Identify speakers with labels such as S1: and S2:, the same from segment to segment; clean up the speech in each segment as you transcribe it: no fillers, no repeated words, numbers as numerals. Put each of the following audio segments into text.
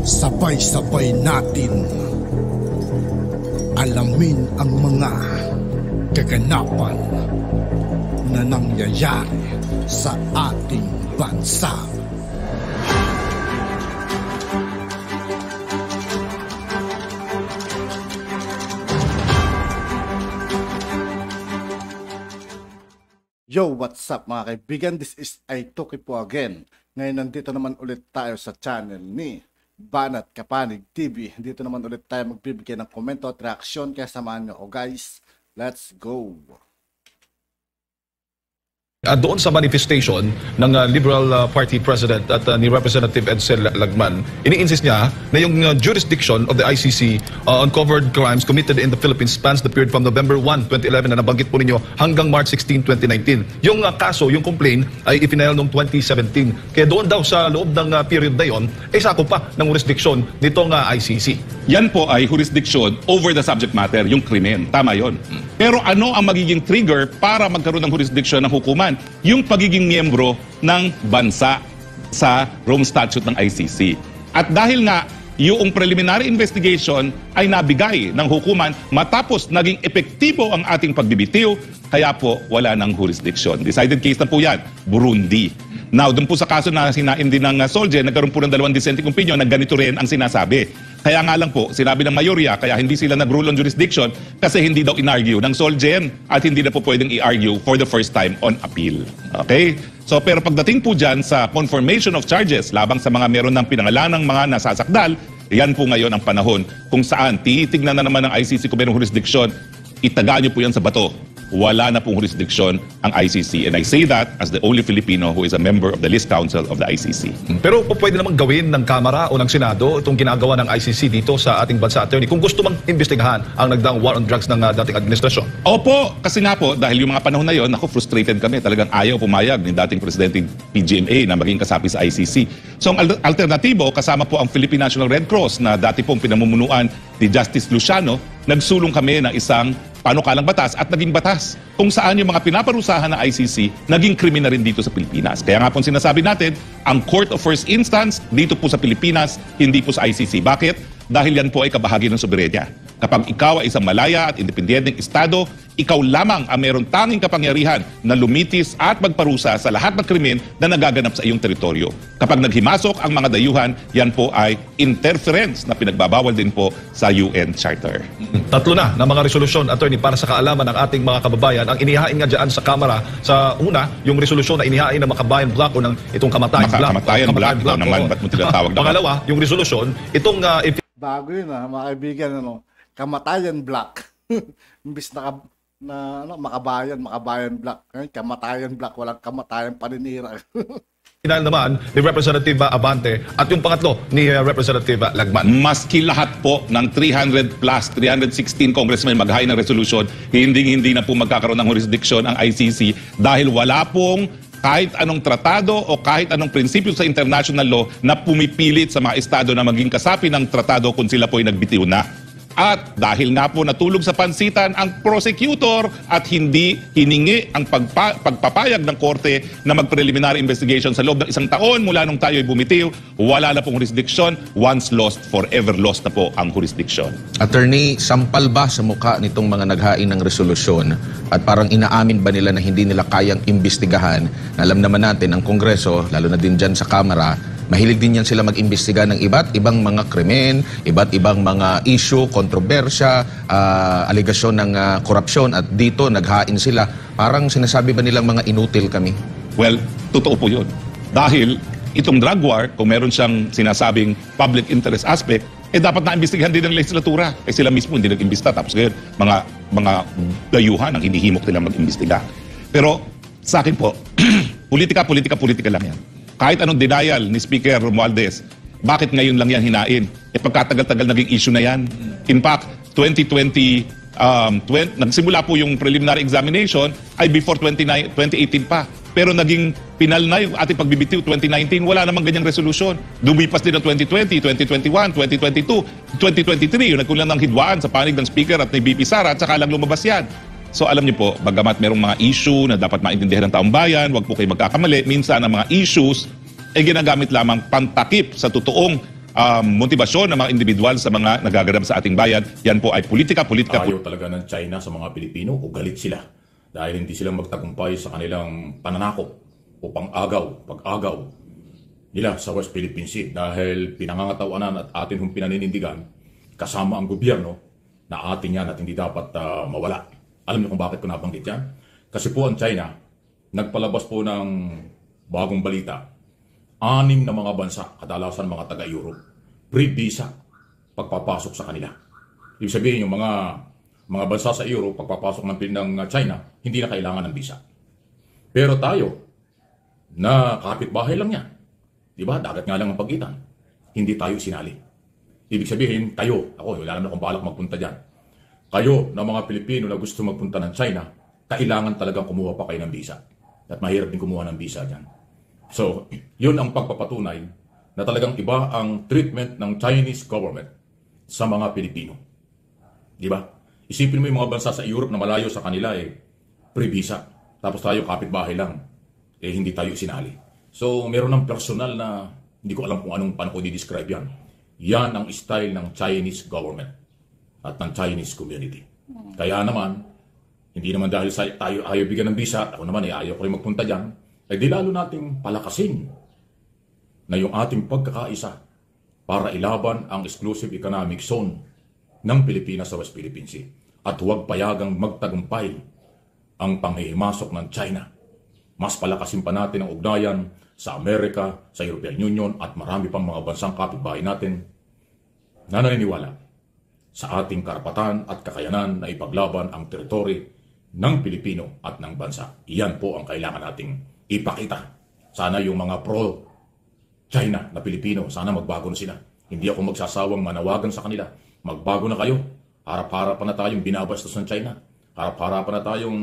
S1: Sabay-sabay natin alamin ang mga kaganapan na nangyayari sa ating bansa.
S2: Yo, what's up mga kaibigan? This is Aitoki po again. Ngayon nandito naman ulit tayo sa channel ni Banat Kapanig TV. Dito naman ulit tayo magbibigay ng komento at reaksyon. Kaya samahan nyo ako guys. Let's go!
S3: Doon sa manifestation ng Liberal Party President at ni Representative Edsel Lagman, ini-insist niya na yung jurisdiction of the ICC on covered crimes committed in the Philippines spans the period from November 1, 2011 na nabanggit po ninyo hanggang March 16, 2019. Yung kaso, yung complaint ay ipinail noong 2017. Kaya doon daw sa loob ng period na yon, sakop pa ng jurisdiction nitong ICC.
S4: Yan po ay jurisdiction over the subject matter, yung krimen. Tama yon. Pero ano ang magiging trigger para magkaroon ng jurisdiction ng hukuman? Yung pagiging miyembro ng bansa sa Rome Statute ng ICC. At dahil nga yung preliminary investigation ay nabigay ng hukuman matapos naging epektibo ang ating pagbibitiw, kaya po wala ng jurisdiction. Decided case na po yan, Burundi. Now, dun po sa kaso na sinain din ng Solgen, nagkaroon po ng dalawang dissenting opinion na ganito rin ang sinasabi. Kaya nga lang po, sinabi ng mayorya, kaya hindi sila nag-rule on jurisdiction kasi hindi daw in-argue ng Solgen at hindi na po pwedeng i-argue for the first time on appeal. Okay? So, pero pagdating po dyan sa confirmation of charges labang sa mga meron ng pinangalan ng mga nasasakdal, yan po ngayon ang panahon kung saan titignan na naman ng ICC kung merong jurisdiction, itagaan nyo po yan sa bato. Wala na pong jurisdiction ang ICC. And I say that as the only Filipino who is a member of the list council of the ICC.
S3: Pero pwede namang gawin ng Kamara o ng Senado itong ginagawa ng ICC dito sa ating bansa, attorney, kung gusto mang imbestigahan ang nagdaang war on drugs ng dating administrasyon.
S4: Opo, kasi nga po, dahil yung mga panahon na yon, frustrated kami. Talagang ayaw pumayag ni dating Presidente PGMA na maging kasapi sa ICC. So ang alternatibo, kasama po ang Philippine National Red Cross na dati pong pinamumunuan ni Justice Luciano, nagsulong kami ng isang panukalang batas at naging batas kung saan yung mga pinaparusahan ng ICC naging krimen na rin dito sa Pilipinas. Kaya nga po sinasabi natin, ang Court of First Instance dito po sa Pilipinas, hindi po sa ICC. Bakit? Dahil yan po ay kabahagi ng soberenya. Kapag ikaw ay isang malaya at independenteng estado, ikaw lamang ang meron tanging kapangyarihan na lumitis at magparusa sa lahat ng krimen na nagaganap sa iyong teritoryo. Kapag naghimasok ang mga dayuhan, yan po ay interference na pinagbabawal din po sa UN Charter.
S3: Tatlo na mga resolusyon, attorney, para sa kaalaman ng ating mga kababayan. Ang inihain nga dyan sa Kamara, sa una, yung resolusyon na inihain ng Makabayan Block o ng itong Kamatayan Block.
S4: Kamatayan Block naman, ba't mo tinatawag naman?
S3: Pangalawa, yung resolusyon, itong...
S2: Bago yun mga kaibigan, Kamatayan Block. Imbis Makabayan Block. Kamatayan Block, walang kamatayan paninira.
S3: Final naman ni Representative Abante at yung pangatlo ni Representative Lagman.
S4: Maski lahat po ng 300 plus 316 congressmen maghain ng resolution, hindi na po magkakaroon ng jurisdiction ang ICC dahil wala pong kahit anong tratado o kahit anong prinsipyo sa international law na pumipilit sa mga estado na maging kasapi ng tratado kung sila po ay nagbitiw na. At dahil nga po natulog sa pansitan ang prosecutor at hindi hiningi ang pagpapayag ng korte na mag-preliminary investigation sa loob ng isang taon mula nung tayo ay bumitiw, wala na pong jurisdiction. Once lost, forever lost na po ang jurisdiction.
S5: Attorney, sampal ba sa mukha nitong mga naghain ng resolusyon at parang inaamin ba nila na hindi nila kayang imbestigahan? Alam naman natin ang Kongreso, lalo na din dyan sa Kamara, mahilig din yan sila mag-imbestiga ng iba't ibang mga krimen, iba't ibang mga issue, kontrobersya, aligasyon ng korupsyon at dito naghain sila. Parang sinasabi ba nilang mga inutil kami?
S4: Well, totoo po yun. Dahil itong drug war, kung meron siyang sinasabing public interest aspect, dapat na-imbestigahan din ng legislatura. Sila mismo hindi nag-imbesta. Tapos ngayon, mga dayuhan ang hinihimok nila mag-imbestiga. Pero sa akin po, politika lang yan. Kahit anong denial ni Speaker Romualdez, bakit ngayon lang yan hinain? Pagkatagal-tagal naging issue na yan. In fact, 2020, nagsimula po yung preliminary examination ay before 2018 pa. Pero naging pinal na yung ating pagbibitiw 2019, wala namang ganyang resolution. Lumipas din ng 2020, 2021, 2022, 2023, yung nagkulang ng hidwaan sa panig ng Speaker at ni BP Sara at saka lang lumabas yan. So alam niyo po, bagamat merong mga issue na dapat maintindihan ng taong bayan, wag po kayo magkakamali, minsan ang mga issues ay ginagamit lamang pantakip sa totoong motibasyon ng mga individual sa mga nagaganap sa ating bayan. Yan po ay politika.
S6: Ayaw talaga ng China sa mga Pilipino o galit sila dahil hindi sila magtagumpay sa kanilang pananakop o pag-agaw nila sa West Philippine Sea dahil pinangangatawanan at atin hong pinaninindigan kasama ang gobyerno na atin yan at hindi dapat mawala. Alam niyo kung bakit ko nabanggit yan? Kasi po ang China, nagpalabas po ng bagong balita, 6 na mga bansa, kadalasan mga taga-Europe, free visa pagpapasok sa kanila. Ibig sabihin yung mga bansa sa Europe, pagpapasok ng China, hindi na kailangan ng visa. Pero tayo, na kapitbahay lang yan, di ba? Dagat nga lang ang pagitan. Hindi tayo sinali. Ibig sabihin, kayo, ako, wala naman akong balak magpunta dyan. Kayo, na mga Pilipino na gusto magpunta ng China, kailangan talagang kumuha pa kayo ng visa. At mahirap din kumuha ng visa dyan. So, yun ang pagpapatunay na talagang iba ang treatment ng Chinese government sa mga Pilipino. Di ba? Isipin mo yung mga bansa sa Europe na malayo sa kanila free visa. Tapos tayo kapitbahay lang. Hindi tayo sinali. So, meron ng personal na hindi ko alam kung paano ko di-describe yan. Yan ang style ng Chinese government at ng Chinese community. Kaya naman, hindi naman dahil tayo ayaw bigyan ng visa, ako naman ayaw ko rin magpunta dyan, di lalo nating palakasin na yung ating pagkakaisa para ilaban ang exclusive economic zone ng Pilipinas sa West Philippine Sea. At huwag payagang magtagumpay ang panghihimasok ng China. Mas palakasin pa natin ang ugnayan sa Amerika, sa European Union at marami pang mga bansang kapitbahay natin na naniniwala sa ating karapatan at kakayanan na ipaglaban ang teritoryo ng Pilipino at ng bansa. Iyan po ang kailangan nating ipakita. Sana yung mga pro-China na Pilipino, sana magbago na sila. Hindi ako magsasawang manawagan sa kanila. Magbago na kayo. Harap-harapan na tayong binabastos ng China. Harap-harapan na tayong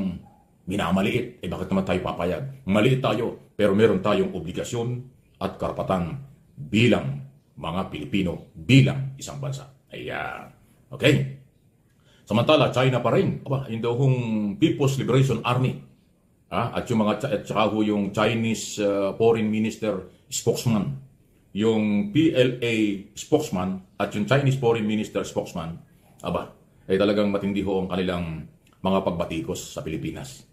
S6: minamaliit. Bakit naman tayo papayag? Maliit tayo, pero meron tayong obligasyon at karapatan bilang mga Pilipino, bilang isang bansa. Ayan. Okay? Samantala, China pa rin. Yung daw People's Liberation Army. At yung saka yung Chinese Foreign Minister spokesman. Yung PLA spokesman at yung Chinese Foreign Minister spokesman, talagang matindi ho ang kanilang mga pagbatikos sa Pilipinas.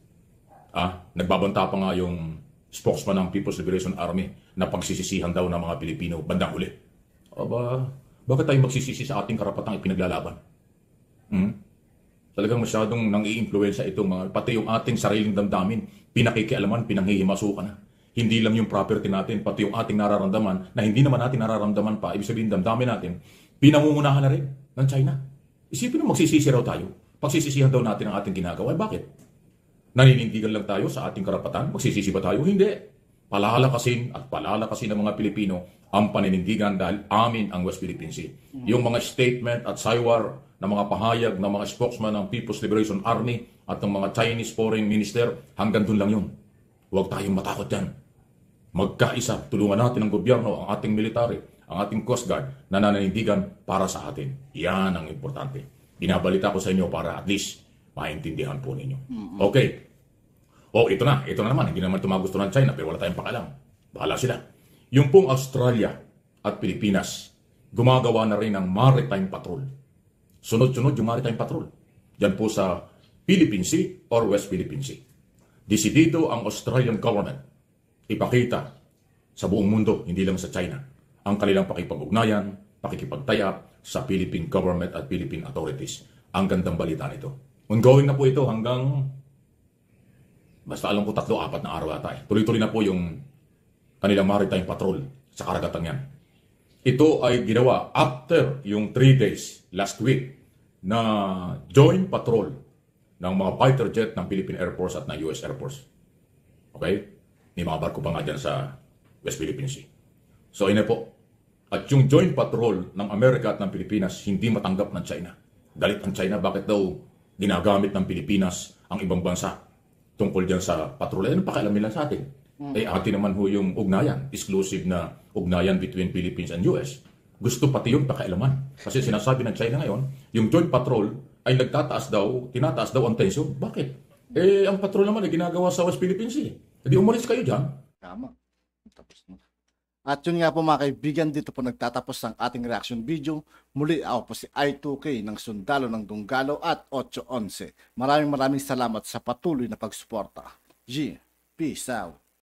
S6: Nagbabanta pa nga yung spokesman ng People's Liberation Army na pagsisisihan daw ng mga Pilipino bandang huli. Bakit tayo magsisisi sa ating karapatang ipinaglalaban? Talagang masyadong nang-i-influensya itong mga, pati yung ating sariling damdamin, pinakikialaman, pinanghihimasukan na. Hindi lang yung property natin, pati yung ating nararamdaman, na hindi naman natin nararamdaman pa, ibig sabihin damdamin natin, pinangungunahan na rin ng China. Isipin mo, magsisisi raw tayo. Pagsisisihan daw natin ang ating ginagawa. Bakit? Naninindigan lang tayo sa ating karapatan? Magsisisi ba tayo? Hindi. Palalakasin ng mga Pilipino ang paninindigan dahil amin ang West Philippine Sea. Yung mga statement at saywar na mga pahayag ng mga spokesman ng People's Liberation Army at ng mga Chinese Foreign Minister, hanggang dun lang yun. Huwag tayong matakot yan. Magkaisa, tulungan natin ang gobyerno, ang ating military, ang ating Coast Guard na nananindigan para sa atin. Yan ang importante. Binabalita ko sa inyo para at least maintindihan po ninyo. Okay. Ito na naman. Hindi naman ito magusto ng China pero wala tayong pakialam. Bahala sila. Yung pong Australia at Pilipinas, gumagawa na rin ng maritime patrol. Sunod-sunod yung maritime patrol. Diyan po sa Philippine Sea or West Philippine Sea. Desidido ang Australian government ipakita sa buong mundo, hindi lang sa China, ang kanilang pakipag-ugnayan, pakikipagtaya sa Philippine government at Philippine authorities. Ang gandang balita nito. Ongoing na po ito hanggang, basta alam ko 3-4 na araw ata. Tuloy-tuloy na po yung kanilang maritime patrol sa karagatan yan. Ito ay ginawa after yung 3 days last week na joint patrol ng mga fighter jet ng Philippine Air Force at ng US Air Force. Okay? May mga barko pa nga dyan sa West Philippine Sea. So, ina po. At yung joint patrol ng Amerika at ng Pilipinas hindi matanggap ng China. Galit ang China, bakit daw ginagamit ng Pilipinas ang ibang bansa tungkol dyan sa patrol? Ano pakialam nila sa atin? Atin naman ho yung ugnayan, exclusive na ugnayan between Philippines and US. Gusto pati yung pakialaman. Kasi sinasabi ng China ngayon, yung joint patrol ay tinataas daw ang tension. Bakit? Ang patrol naman ay ginagawa sa West Philippine Sea. Hindi umalis kayo dyan.
S2: Tama. Tapos na. At yun nga po mga kaibigan, dito po nagtatapos ang ating reaction video. Muli ako po si I2K ng Sundalo ng Dunggalo at 811. Maraming salamat sa patuloy na pagsuporta. G, peace out.